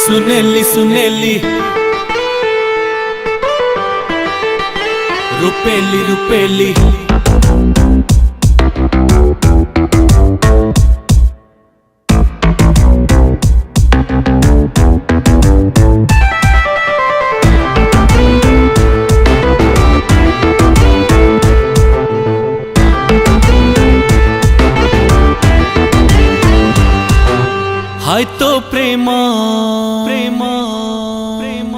सुनेली सुनेली रुपेली रुपेली हाय तो प्रेम प्रेम प्रेम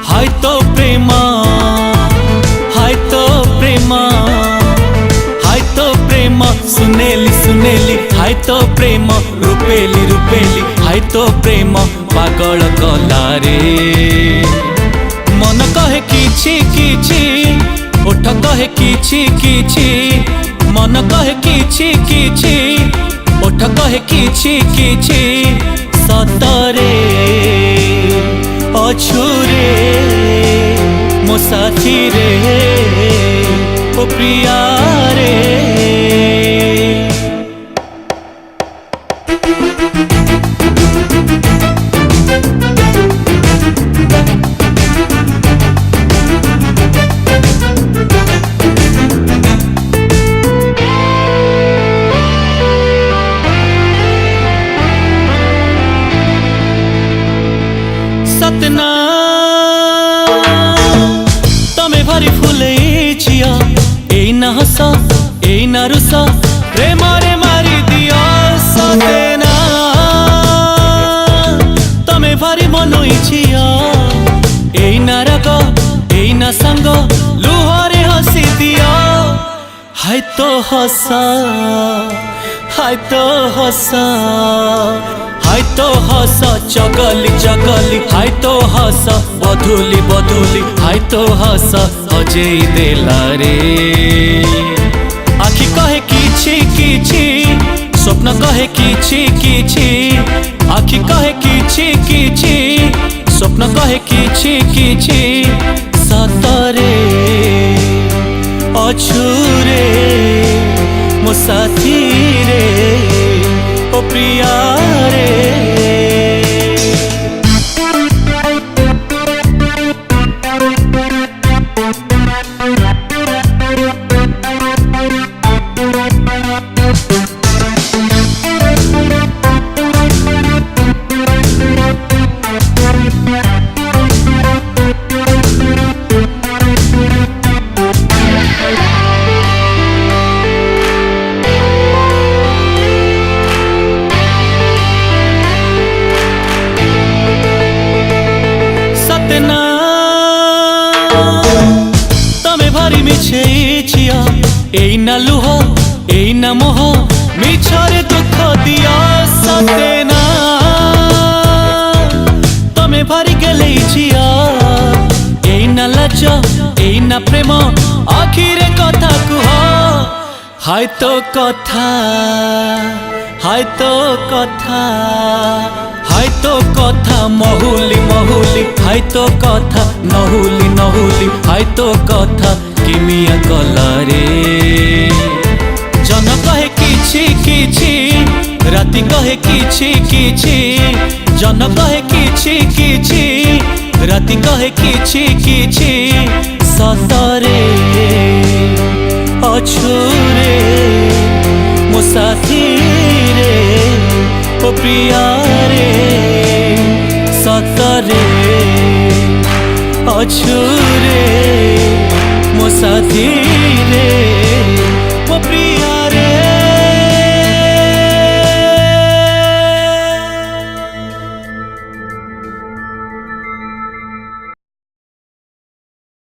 हाय तो प्रेम हाय तो प्रेम हाय तो प्रेम सुनेली सुनेली हाय तो प्रेम रुपेली रुपेली हाय तो प्रेम पागल कलारे मन कहे किछि किछि ओठ कहे किछि किछि मन कहे किछि किछि ओठ कहे किछि किछि सतरे अछुरे मो साथी रे ओ प्रिया रे सतना तमे भारी फुले छिया एई ना हस एई ना रुस प्रेम रे मारी दिया सतना तमे भारी मनोई छिया एई ना राग एई ना संग लुहरे हसी दिया हाय तो हसा हाय तो हसा हाय तो हस चगली चगली हाय तो हस बधुली बधुली हाय तो हस हजेई देला रे आखि कहे किछि किछि स्वप्न कहे किछि किछि आखि कहे किछि किछि स्वप्न कहे किछि किछि सतरे अछुरे मो साथी रे ओ प्रिया रे तमे भारी मिछे छिया एई ना लुह एई ना मोह मिछरे दुख दिया सतेना तमे भारी गेले छिया एई ना लाज एई ना प्रेम आखिरे कथा कुह हाय तो कथा हाय तो कथा हाय तो कथा महुली महुली हाय तो कथा नहुली नहुली हाय तो कथा किमिया कलारे जन कहे किछि किछि राति कहे किछि किछि जन कहे किछि किछि राति कहे किछि किछि सतरे अछुरे मो साथी रे ओ प्रिया रे सतरे अछुरे मो साथी रे ओ प्रिया।